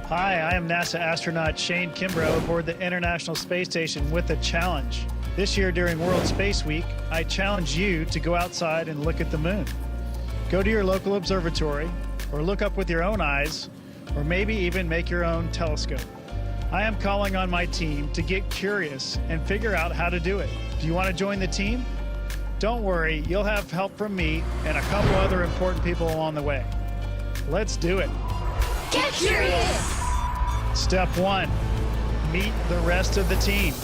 Hi, I am NASA astronaut Shane Kimbrough aboard the International Space Station with a challenge. This year during World Space Week, I challenge you to go outside and look at the moon. Go to your local observatory, or look up with your own eyes, or maybe even make your own telescope. I am calling on my team to get curious and figure out how to do it. Do you want to join the team? Don't worry, you'll have help from me and a couple other important people along the way. Let's do it. Get curious! Step 1, meet the rest of the team.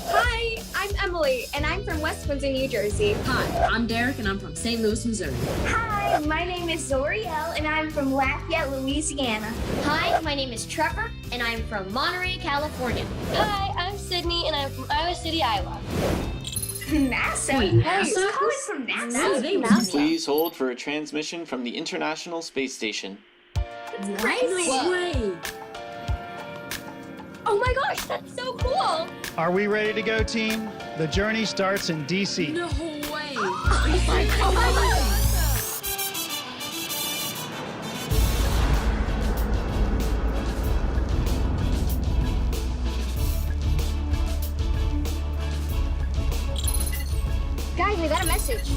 Hi, I'm Emily, and I'm from West Windsor, New Jersey. Hi, I'm Derek, and I'm from St. Louis, Missouri. Hi, my name is Zoriel, and I'm from Lafayette, Louisiana. Hi, my name is Trevor, and I'm from Monterey, California. Hi, I'm Sydney, and I'm from Iowa City, Iowa. NASA? Wait, NASA? He's calling from NASA? Please hold for a transmission from the International Space Station. Crazy. Way. Oh my gosh, that's so cool! Are we ready to go, team? The journey starts in DC. No way. Oh my God. Guys, I got a message.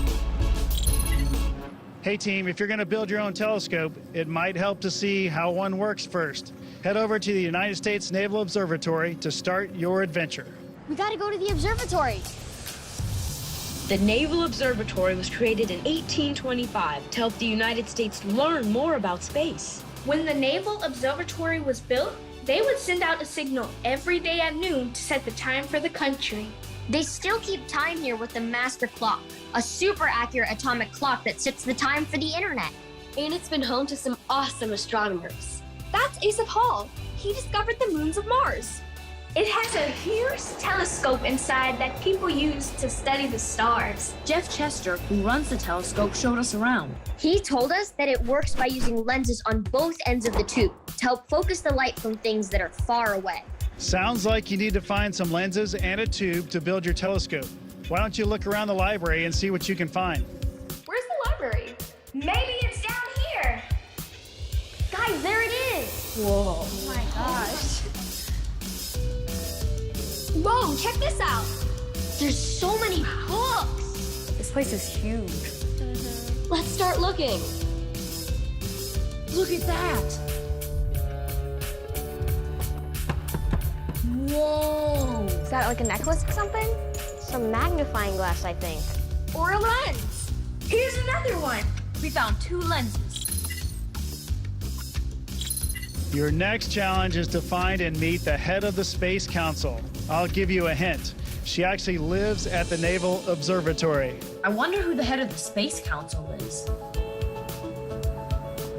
Hey team, if you're going to build your own telescope, it might help to see how one works first. Head over to the United States Naval Observatory to start your adventure. We gotta go to the observatory. The Naval Observatory was created in 1825 to help the United States learn more about space. When the Naval Observatory was built, they would send out a signal every day at noon to set the time for the country. They still keep time here with the master clock, a super accurate atomic clock that sets the time for the internet. And it's been home to some awesome astronomers. That's Asaph Hall. He discovered the moons of Mars. It has a huge telescope inside that people use to study the stars. Jeff Chester, who runs the telescope, showed us around. He told us that it works by using lenses on both ends of the tube to help focus the light from things that are far away. Sounds like you need to find some lenses and a tube to build your telescope. Why don't you look around the library and see what you can find? Where's the library? Maybe it's down here. Guys, there it is! Whoa. Oh my gosh. Whoa, check this out. There's so many books! This place is huge. Let's start looking. Look at that. Whoa. Is that like a necklace or something? Some magnifying glass, I think. Or a lens. Here's another one. We found 2 lenses. Your next challenge is to find and meet the head of the Space Council. I'll give you a hint. She actually lives at the Naval Observatory. I wonder who the head of the Space Council is.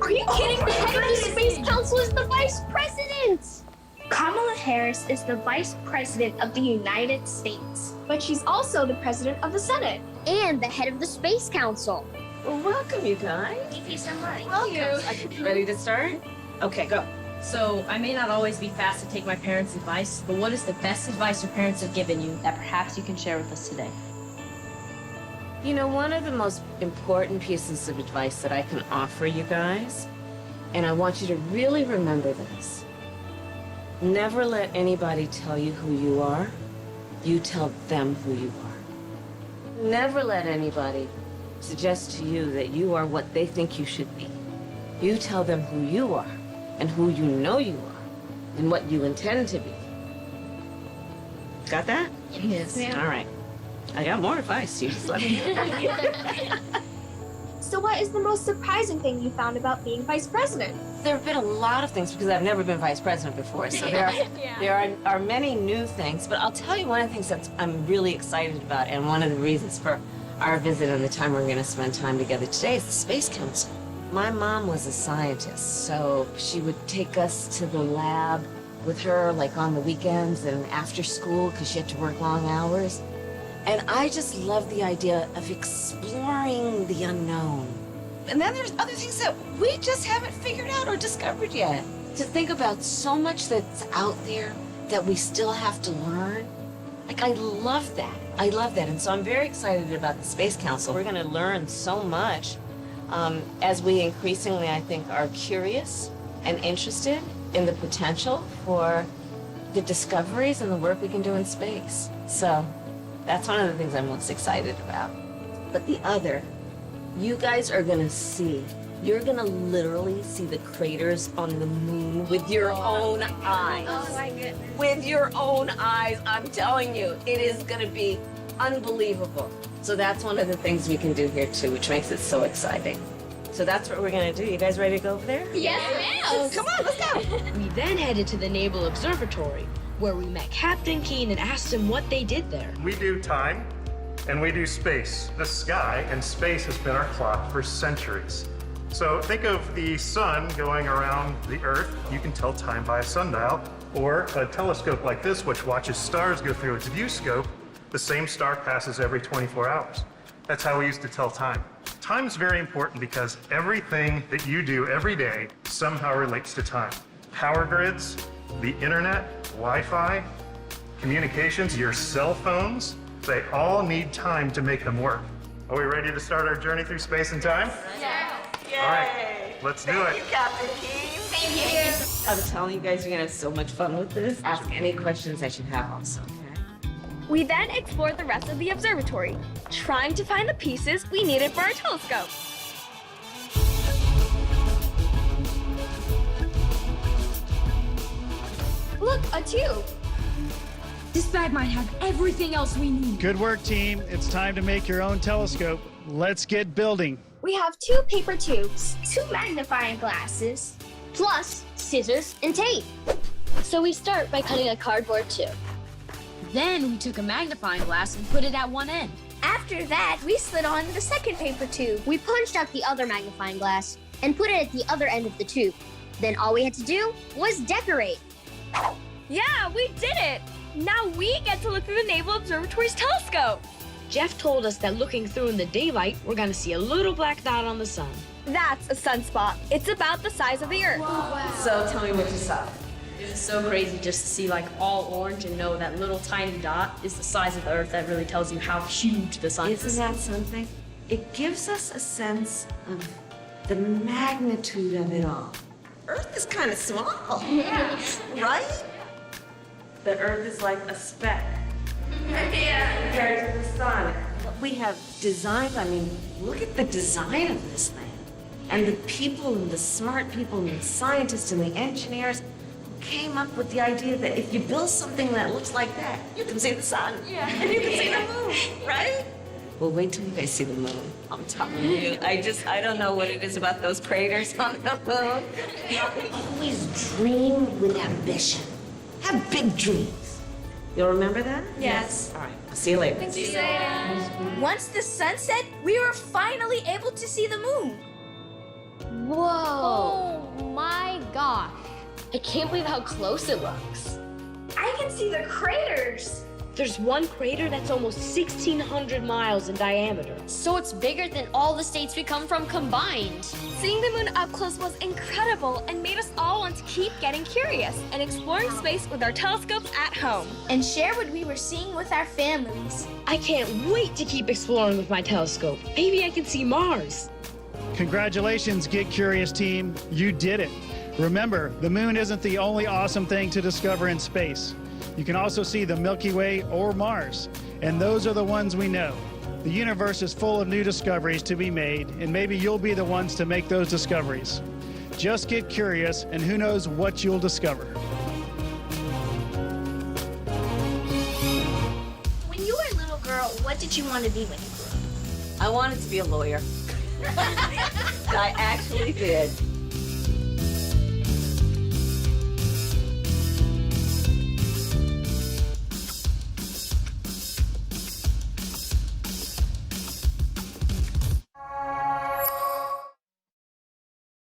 Are you kidding? The head of the Space Council is the Vice President! Kamala Harris is the Vice President of the United States, but she's also the President of the Senate. And the head of the Space Council. Well, welcome, you guys. Thank you so much. Welcome. Ready to start? Okay, go. So, I may not always be fast to take my parents' advice, but what is the best advice your parents have given you that perhaps you can share with us today? You know, one of the most important pieces of advice that I can offer you guys, and I want you to really remember this. Never let anybody tell you who you are. You tell them who you are. Never let anybody suggest to you that you are what they think you should be. You tell them who you are and who you know you are and what you intend to be. Got that? Yes. All right. I got more advice. You just let me know. So what is the most surprising thing you found about being Vice President? There have been a lot of things because I've never been vice president before, so there are many new things. But I'll tell you one of the things that I'm really excited about, and one of the reasons for our visit and the time we're going to spend time together today is the Space Council. My mom was a scientist, so she would take us to the lab with her, like on the weekends and after school, because she had to work long hours. And I just love the idea of exploring the unknown. And then there's other things that we just haven't figured out or discovered yet. To think about so much that's out there that we still have to learn. Like, I love that. I love that. And so I'm very excited about the Space Council. We're going to learn so much as we increasingly, I think, are curious and interested in the potential for the discoveries and the work we can do in space. So that's one of the things I'm most excited about. But the other, you guys are gonna see, you're gonna literally see the craters on the moon with your own eyes. Oh my goodness. With your own eyes, I'm telling you, it is gonna be unbelievable. So that's one of the things we can do here too, which makes it so exciting. So that's what we're gonna do. You guys ready to go over there? Yes, ma'am. Come on, let's go. We then headed to the Naval Observatory, where we met Captain Keen and asked him what they did there. We do time and we do space. The sky and space has been our clock for centuries. So think of the sun going around the Earth. You can tell time by a sundial, or a telescope like this, which watches stars go through its view scope. The same star passes every 24 hours. That's how we used to tell time. Time's very important because everything that you do every day somehow relates to time. Power grids, the internet, Wi-Fi, communications, your cell phones, they all need time to make them work. Are we ready to start our journey through space and time? Yeah. Yay. All right, let's do it. Thank you, Captain Keen. Thank you. I'm telling you guys, you're gonna have so much fun with this. Ask any questions that you have also, okay? We then explored the rest of the observatory, trying to find the pieces we needed for our telescope. Look, a tube. This bag might have everything else we need. Good work, team. It's time to make your own telescope. Let's get building. We have 2 paper tubes. 2 magnifying glasses. Plus scissors and tape. So we start by cutting a cardboard tube. Then we took a magnifying glass and put it at one end. After that, we slid on the second paper tube. We punched out the other magnifying glass and put it at the other end of the tube. Then all we had to do was decorate. Yeah, we did it! Now we get to look through the Naval Observatory's telescope. Jeff told us that looking through in the daylight, we're gonna see a little black dot on the sun. That's a sunspot. It's about the size of the Earth. So tell me what you saw. It was so crazy just to see like all orange and know that little tiny dot is the size of the Earth. That really tells you how huge the sun is. Isn't that something? It gives us a sense of the magnitude of it all. Earth is kind of small. Yeah. Right? The Earth is like a speck. Yeah. Compared to the sun. What we have designed, I mean, look at the design of this thing. And the people, and the smart people, and the scientists, and the engineers came up with the idea that if you build something that looks like that, you can see the sun. Yeah. And you can see the moon, right? Well, wait till you guys see the moon. I'm telling you, I don't know what it is about those craters on the moon. Always dream with ambition. Have big dreams. You'll remember that? Yes. All right, I'll see you later. See you later. Once the sun set, we were finally able to see the moon. Whoa. Oh my gosh. I can't believe how close it looks. I can see the craters. There's one crater that's almost 1,600 miles in diameter. So it's bigger than all the states we come from combined. Seeing the moon up close was incredible and made us all want to keep getting curious and exploring space with our telescopes at home and share what we were seeing with our families. I can't wait to keep exploring with my telescope. Maybe I can see Mars. Congratulations, Get Curious team. You did it. Remember, the moon isn't the only awesome thing to discover in space. You can also see the Milky Way or Mars, and those are the ones we know. The universe is full of new discoveries to be made, and maybe you'll be the ones to make those discoveries. Just get curious, and who knows what you'll discover. When you were a little girl, what did you want to be when you grew up? I wanted to be a lawyer. I actually did.